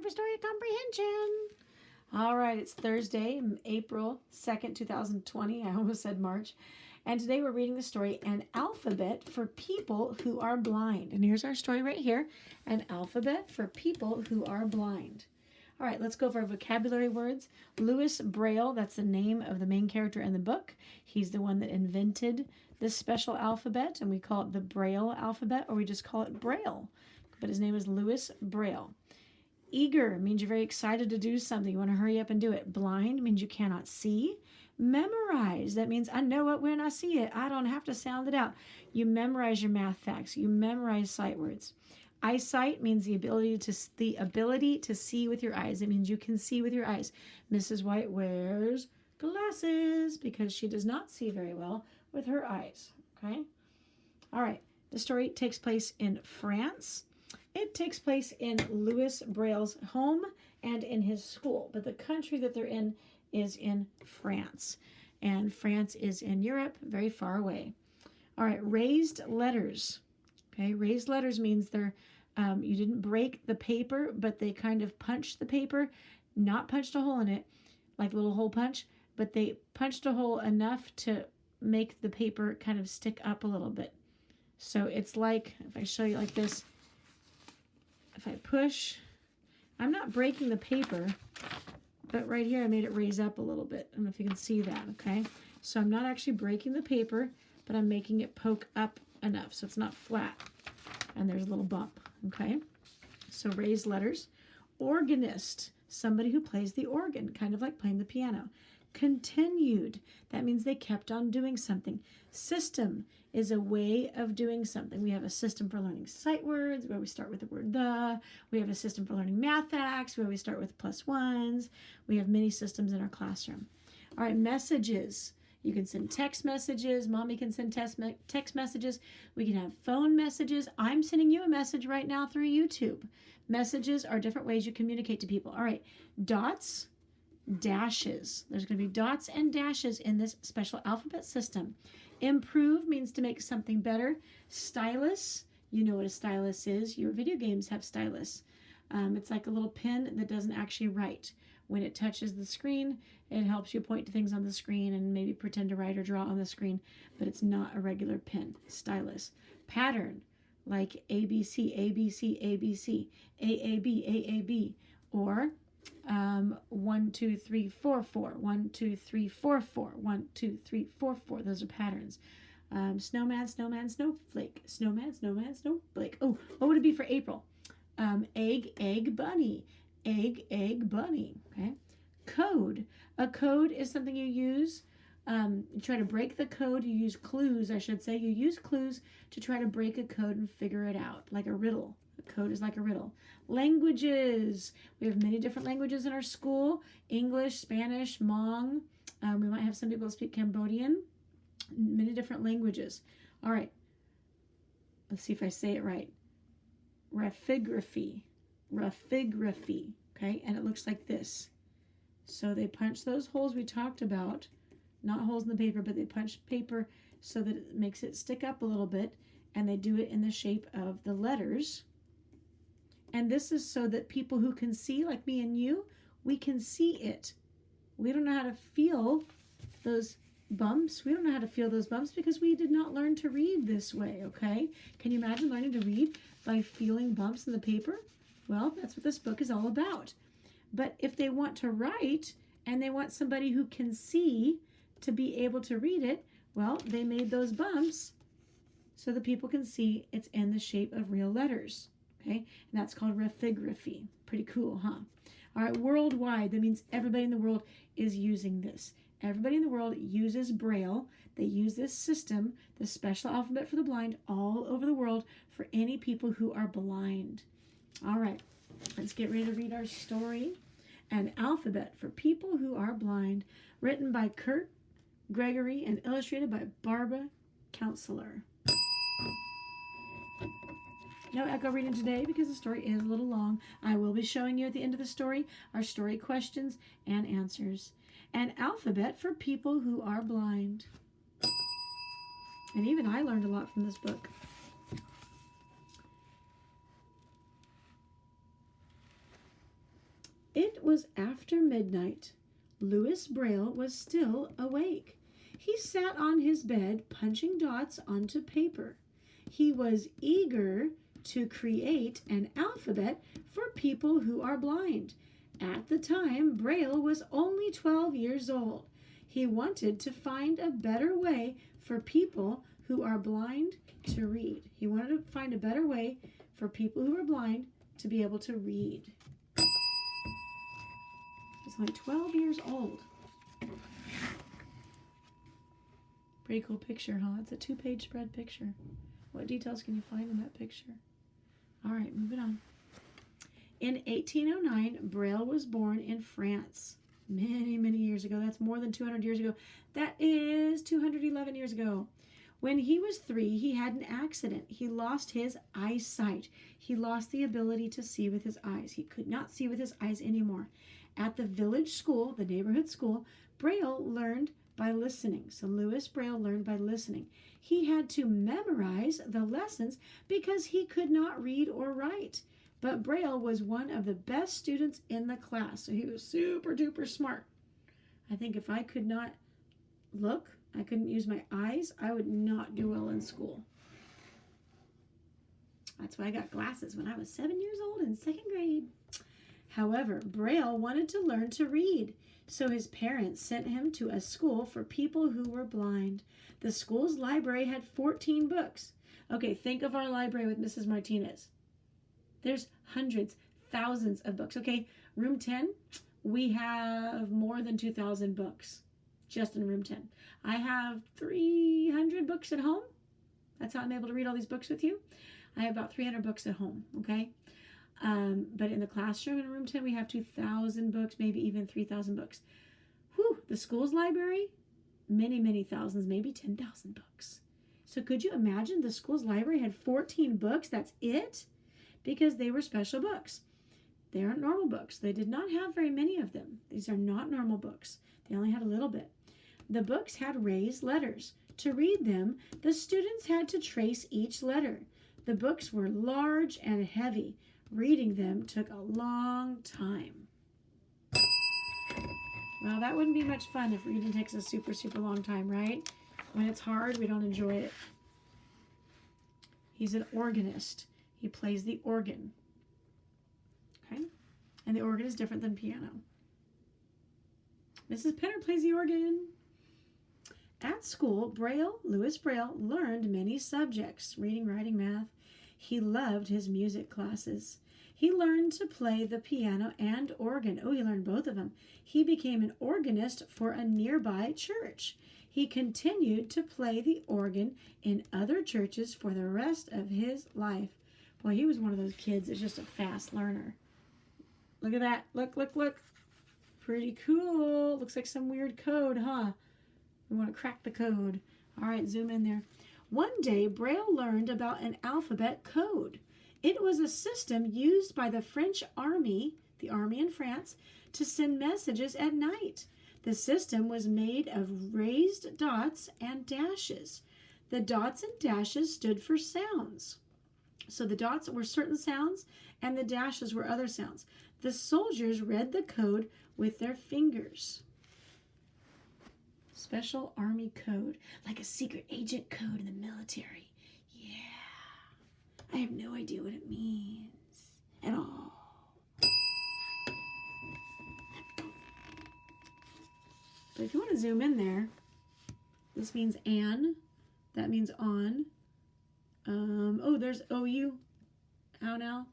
for Story Comprehension. All right, it's Thursday, April 2nd, 2020. I almost said March. And today we're reading the story, An Alphabet for People Who Are Blind. And here's our story right here, An Alphabet for People Who Are Blind. All right, let's go over our vocabulary words. Louis Braille, that's the name of the main character in the book. He's the one that invented this special alphabet, and we call it the Braille alphabet, or we just call it Braille. But his name is Louis Braille. Eager means you're very excited to do something. You want to hurry up and do it. Blind means you cannot see. Memorize, that means I know it when I see it. I don't have to sound it out. You memorize your math facts. You memorize sight words. Eyesight means the ability to see with your eyes. It means you can see with your eyes. Mrs. White wears glasses because she does not see very well with her eyes. Okay? All right. The story takes place in France. It takes place in Louis Braille's home and in his school. But the country that they're in is in France. And France is in Europe, very far away. All right. Raised letters. Okay? Raised letters means they're you didn't break the paper, but they kind of punched the paper, not punched a hole in it, like a little hole punch, but they punched a hole enough to make the paper kind of stick up a little bit. So it's like, if I show you like this, if I push, I'm not breaking the paper, but right here I made it raise up a little bit. I don't know if you can see that, okay? So I'm not actually breaking the paper, but I'm making it poke up enough so it's not flat. And there's a little bump, okay? So raised letters. Organist, somebody who plays the organ, kind of like playing the piano. Continued, that means they kept on doing something. System is a way of doing something. We have a system for learning sight words, where we start with the word the. We have a system for learning math facts, where we start with plus ones. We have many systems in our classroom. All right, messages. You can send text messages. Mommy can send text messages. We can have phone messages. I'm sending you a message right now through YouTube. Messages are different ways you communicate to people. All right, dots, dashes. There's going to be dots and dashes in this special alphabet system. Improve means to make something better. Stylus, you know what a stylus is. Your video games have stylus. It's like a little pen that doesn't actually write. When it touches the screen, it helps you point to things on the screen and maybe pretend to write or draw on the screen, but it's not a regular pen. Stylus. Pattern, like ABC, ABC, ABC, AAB, AAB, or 1, 2, 3, 4, 4, 1, 2, 3, 4, 4, 1, 2, 3, 4, 4. Those are patterns. Snowman, snowman, snowflake. Snowman, snowman, snowflake. Oh, what would it be for April? Egg, egg, bunny. Egg, egg, bunny. Okay. Code. A code is something you use. You try to break the code. You use clues, I should say. You use clues to try to break a code and figure it out, like a riddle. A code is like a riddle. Languages. We have many different languages in our school. English, Spanish, Hmong. We might have some people speak Cambodian. Many different languages. All right. Let's see if I say it right. Raphigraphy. Raphigraphy, okay? And it looks like this. So they punch those holes we talked about, not holes in the paper, but they punch paper so that it makes it stick up a little bit, and they do it in the shape of the letters. And this is so that people who can see, like me and you, we can see it. We don't know how to feel those bumps. We don't know how to feel those bumps because we did not learn to read this way, okay? Can you imagine learning to read by feeling bumps in the paper? Well, that's what this book is all about. But if they want to write and they want somebody who can see to be able to read it, well, they made those bumps so that people can see it's in the shape of real letters. Okay? And that's called raphigraphy. Pretty cool, huh? All right, worldwide. That means everybody in the world is using this. Everybody in the world uses Braille. They use this system, the special alphabet for the blind, all over the world for any people who are blind. All right, let's get ready to read our story. An Alphabet for People Who Are Blind, written by Kurt Gregory and illustrated by Barbara Counselor. No echo reading today because the story is a little long. I will be showing you at the end of the story our story questions and answers. An Alphabet for People Who Are Blind. And even I learned a lot from this book. It was after midnight. Louis Braille was still awake. He sat on his bed, punching dots onto paper. He was eager to create an alphabet for people who are blind. At the time, Braille was only 12 years old. He wanted to find a better way for people who are blind to read. He wanted to find a better way for people who are blind to be able to read. He's only 12 years old. Pretty cool picture, huh? It's a 2-page spread picture. What details can you find in that picture? All right, moving on. In 1809, Braille was born in France. Many, many years ago. That's more than 200 years ago. That is 211 years ago. When he was 3, he had an accident. He lost his eyesight. He lost the ability to see with his eyes. He could not see with his eyes anymore. At the village school, the neighborhood school, Braille learned by listening. So Louis Braille learned by listening. He had to memorize the lessons because he could not read or write. But Braille was one of the best students in the class. So he was super duper smart. I think if I could not look, I couldn't use my eyes, I would not do well in school. That's why I got glasses when I was 7 years old in 2nd grade. However, Braille wanted to learn to read, so his parents sent him to a school for people who were blind. The school's library had 14 books. Okay, think of our library with Mrs. Martinez. There's hundreds, thousands of books. Okay, room 10, we have more than 2,000 books just in room 10. I have 300 books at home. That's how I'm able to read all these books with you. I have about 300 books at home, okay? But in the classroom in room 10, we have 2,000 books, maybe even 3,000 books. Whew, the school's library, many, many thousands, maybe 10,000 books. So could you imagine the school's library had 14 books? That's it? Because they were special books. They aren't normal books. They did not have very many of them. These are not normal books. They only had a little bit. The books had raised letters. To read them, the students had to trace each letter. The books were large and heavy. Reading them took a long time. Well, that wouldn't be much fun if reading takes a super, super long time, right? When it's hard, we don't enjoy it. He's an organist. He plays the organ. Okay? And the organ is different than piano. Mrs. Penner plays the organ. At school, Louis Braille learned many subjects, reading, writing, math. He loved his music classes. He learned to play the piano and organ. Oh, he learned both of them. He became an organist for a nearby church. He continued to play the organ in other churches for the rest of his life. Boy, he was one of those kids that's just a fast learner. Look at that. Look, look, look. Pretty cool. Looks like some weird code, huh? We want to crack the code. All right, zoom in there. One day, Braille learned about an alphabet code. It was a system used by the French army, the army in France, to send messages at night. The system was made of raised dots and dashes. The dots and dashes stood for sounds. So the dots were certain sounds and the dashes were other sounds. The soldiers read the code with their fingers. Special army code, like a secret agent code in the military. Yeah. I have no idea what it means at all. But if you want to zoom in there, this means an, that means on. Oh, there's OU. How now?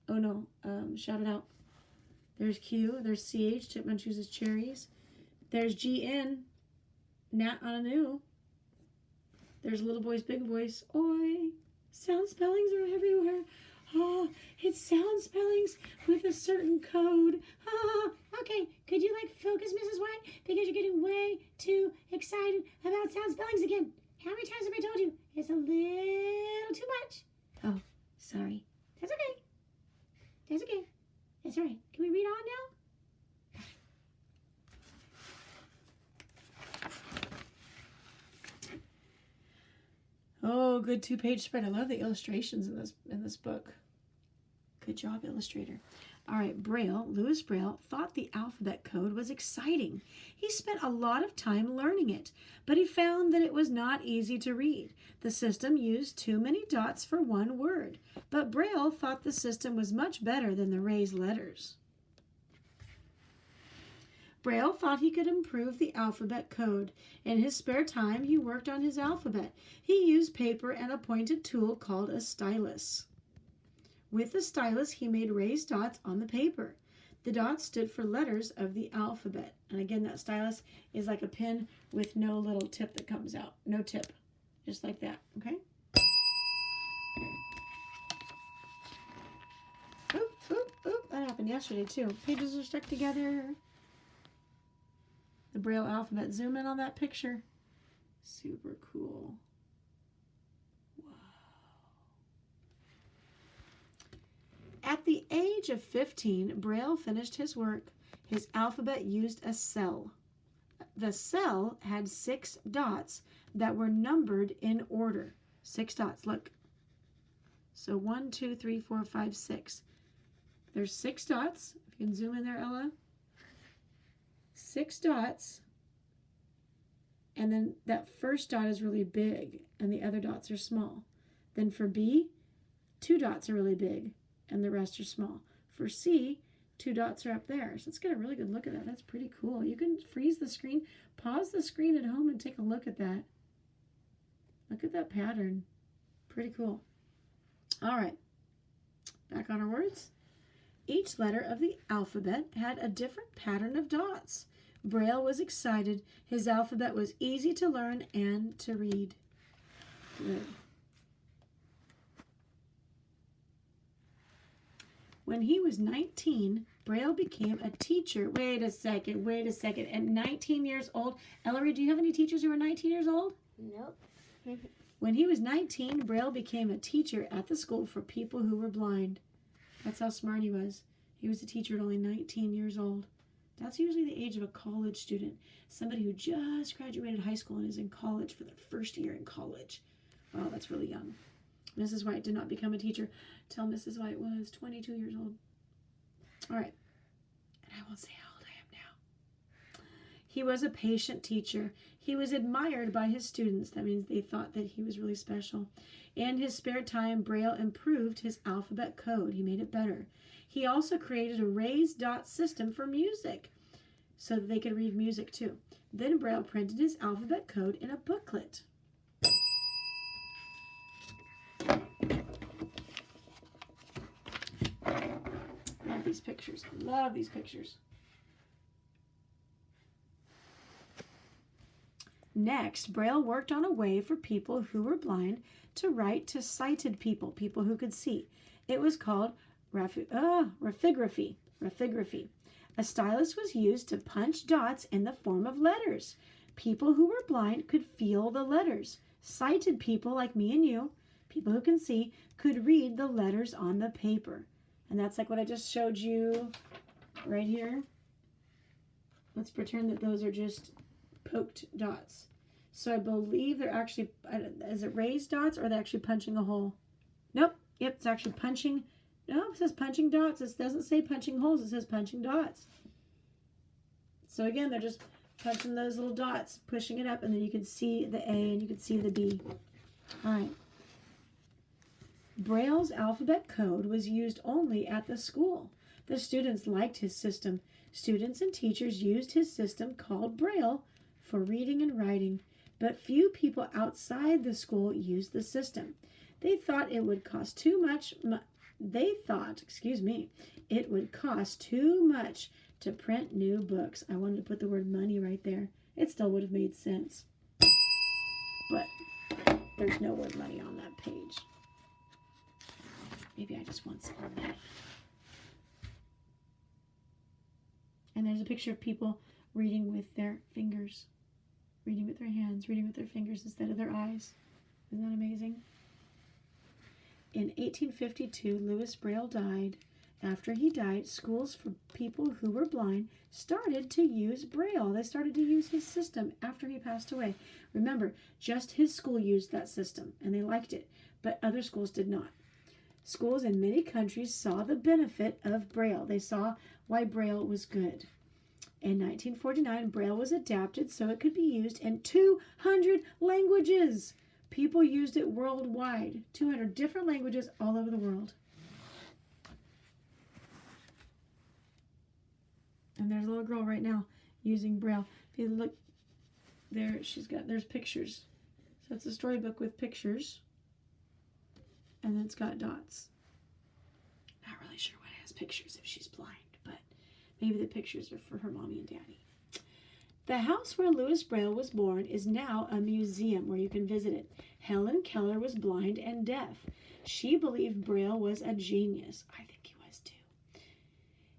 Oh no, shout it out. There's Q, there's CH, Chipmunk chooses cherries. There's GN, Nat on a new. There's little boy's big voice. Oi. Sound spellings are everywhere. Oh, it's sound spellings with a certain code. Okay, could you focus, Mrs. White? Because you're getting way too excited about sound spellings again. How many times have I told you? It's a little too much. Oh, sorry. That's okay. That's okay. That's all right. Can we read on now? Oh, good 2-page spread. I love the illustrations in this book. Good job, illustrator. All right, Louis Braille, thought the alphabet code was exciting. He spent a lot of time learning it, but he found that it was not easy to read. The system used too many dots for one word, but Braille thought the system was much better than the raised letters. Braille thought he could improve the alphabet code. In his spare time, he worked on his alphabet. He used paper and a pointed tool called a stylus. With the stylus, he made raised dots on the paper. The dots stood for letters of the alphabet. And again, that stylus is like a pen with no little tip that comes out. No tip. Just like that, okay? Oop, oop, oop. That happened yesterday, too. Pages are stuck together. The Braille alphabet. Zoom in on that picture. Super cool. At the age of 15, Braille finished his work. His alphabet used a cell. The cell had 6 dots that were numbered in order. 6 dots, look. So 1, 2, 3, 4, 5, 6. There's 6 dots. If you can zoom in there, Ella. 6 dots. And then that first dot is really big, and the other dots are small. Then for B, 2 dots are really big, and the rest are small. For C, 2 dots are up there. So let's get a really good look at that. That's pretty cool. You can freeze the screen, pause the screen at home and take a look at that. Look at that pattern. Pretty cool. All right, back on our words. Each letter of the alphabet had a different pattern of dots. Braille was excited. His alphabet was easy to learn and to read. Good. When he was 19, Braille became a teacher. Wait a second. At 19 years old, Ellery, do you have any teachers who are 19 years old? Nope. When he was 19, Braille became a teacher at the school for people who were blind. That's how smart he was. He was a teacher at only 19 years old. That's usually the age of a college student. Somebody who just graduated high school and is in college for their first year in college. Wow, that's really young. Mrs. White did not become a teacher till Mrs. White was 22 years old. All right. And I won't say how old I am now. He was a patient teacher. He was admired by his students. That means they thought that he was really special. In his spare time, Braille improved his alphabet code. He made it better. He also created a raised dot system for music so that they could read music too. Then Braille printed his alphabet code in a booklet. Love these pictures. Love these pictures. Next, Braille worked on a way for people who were blind to write to sighted people, people who could see. It was called raphigraphy. A stylus was used to punch dots in the form of letters. People who were blind could feel the letters. Sighted people like me and you, people who can see, could read the letters on the paper. And that's like what I just showed you right here. Let's pretend that those are just poked dots. So I believe they're actually, is it raised dots or are they actually punching a hole? Nope. Yep, it's actually punching. No, it says punching dots. It doesn't say punching holes. It says punching dots. So again, they're just punching those little dots, pushing it up, and then you can see the A and you can see the B. All right. Braille's alphabet code was used only at the school. The students liked his system. Students and teachers used his system called Braille for reading and writing, but few people outside the school used the system. They thought it would cost too much. It would cost too much to print new books. I wanted to put the word money right there. It still would have made sense, but there's no word money on that page. Maybe I just want some money. And there's a picture of people reading with their fingers, reading with their hands, reading with their fingers instead of their eyes. Isn't that amazing? In 1852, Louis Braille died. After he died, schools for people who were blind started to use Braille. They started to use his system after he passed away. Remember, just his school used that system, and they liked it, but other schools did not. Schools in many countries saw the benefit of Braille. They saw why Braille was good. In 1949, Braille was adapted so it could be used in 200 languages. People used it worldwide, 200 different languages all over the world. And there's a little girl right now using Braille. If you look there, there's pictures. So it's a storybook with pictures. And then it's got dots. Not really sure why it has pictures if she's blind, but maybe the pictures are for her mommy and daddy. The house where Louis Braille was born is now a museum where you can visit it. Helen Keller was blind and deaf. She believed Braille was a genius. I think he was too.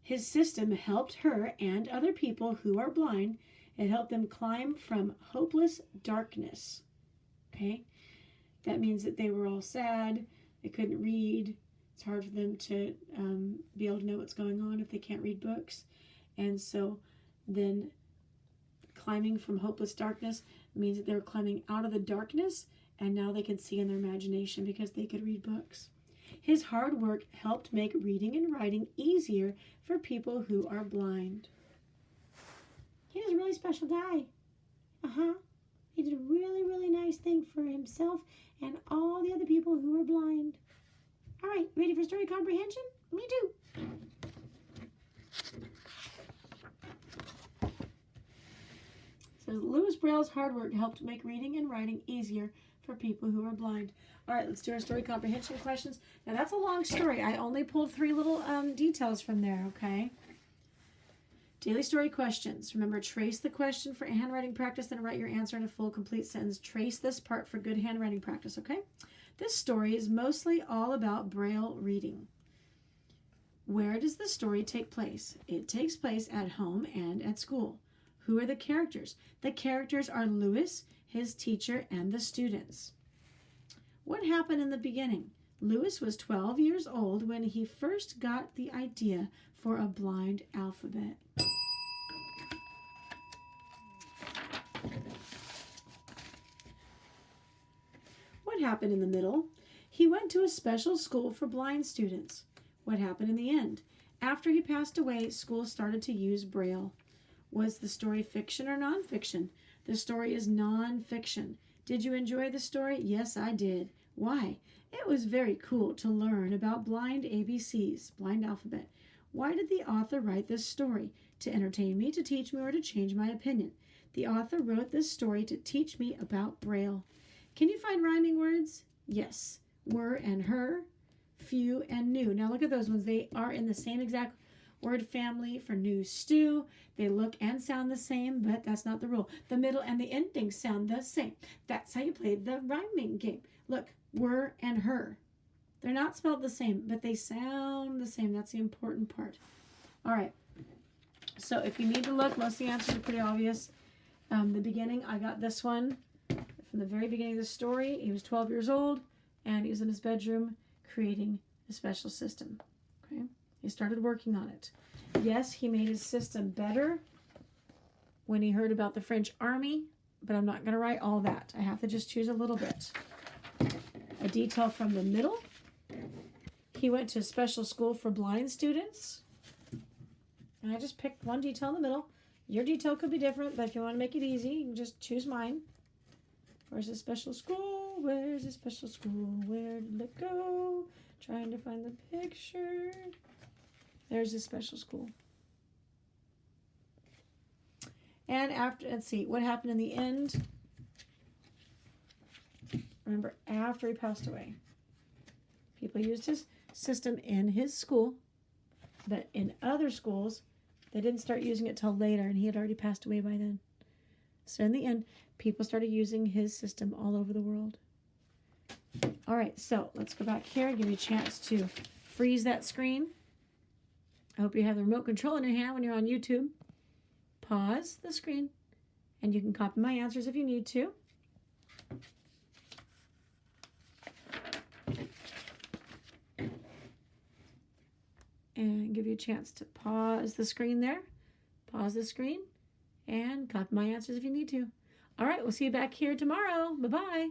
His system helped her and other people who are blind. It helped them climb from hopeless darkness. Okay? That means that they were all sad. They couldn't read. It's hard for them to be able to know what's going on if they can't read books. And so then climbing from hopeless darkness means that they're climbing out of the darkness, and now they can see in their imagination because they could read books. His hard work helped make reading and writing easier for people who are blind. He was a really special guy. He did a really, really nice thing for himself and all the other people who were blind. All right, ready for story comprehension? Me too. Says Louis Braille's hard work helped make reading and writing easier for people who are blind. All right, let's do our story comprehension questions. Now that's a long story. I only pulled 3 little details from there, okay? Daily story questions. Remember, trace the question for handwriting practice, then write your answer in a full, complete sentence. Trace this part for good handwriting practice, okay? This story is mostly all about Braille reading. Where does the story take place? It takes place at home and at school. Who are the characters? The characters are Louis, his teacher, and the students. What happened in the beginning? Louis was 12 years old when he first got the idea for a blind alphabet. What happened in the middle? He went to a special school for blind students. What happened in the end? After he passed away, schools started to use Braille. Was the story fiction or nonfiction? The story is nonfiction. Did you enjoy the story? Yes, I did. Why? It was very cool to learn about blind ABCs, blind alphabet. Why did the author write this story? To entertain me, to teach me, or to change my opinion? The author wrote this story to teach me about Braille. Can you find rhyming words? Yes. Were and her, few and new. Now look at those ones. They are in the same exact word family for new stew. They look and sound the same, but that's not the rule. The middle and the endings sound the same. That's how you play the rhyming game. Look, were and her. They're not spelled the same, but they sound the same. That's the important part. All right. So if you need to look, most of the answers are pretty obvious. The beginning, I got this one from the very beginning of the story. He was 12 years old, and he was in his bedroom creating a special system. Okay. He started working on it. Yes, he made his system better when he heard about the French army, but I'm not going to write all that. I have to just choose a little bit. A detail from the middle. He went to a special school for blind students. And I just picked one detail in the middle. Your detail could be different, but if you want to make it easy, you can just choose mine. Where's the special school? Where's the special school? Where did it go? Trying to find the picture. There's a special school. And after, let's see, what happened in the end? Remember, after he passed away, people used his system in his school, but in other schools, they didn't start using it till later, and he had already passed away by then. So in the end, people started using his system all over the world. All right, so let's go back here and give you a chance to freeze that screen. I hope you have the remote control in your hand when you're on YouTube. Pause the screen, and you can copy my answers if you need to. And give you a chance to pause the screen there. Pause the screen, and copy my answers if you need to. All right, we'll see you back here tomorrow. Bye-bye.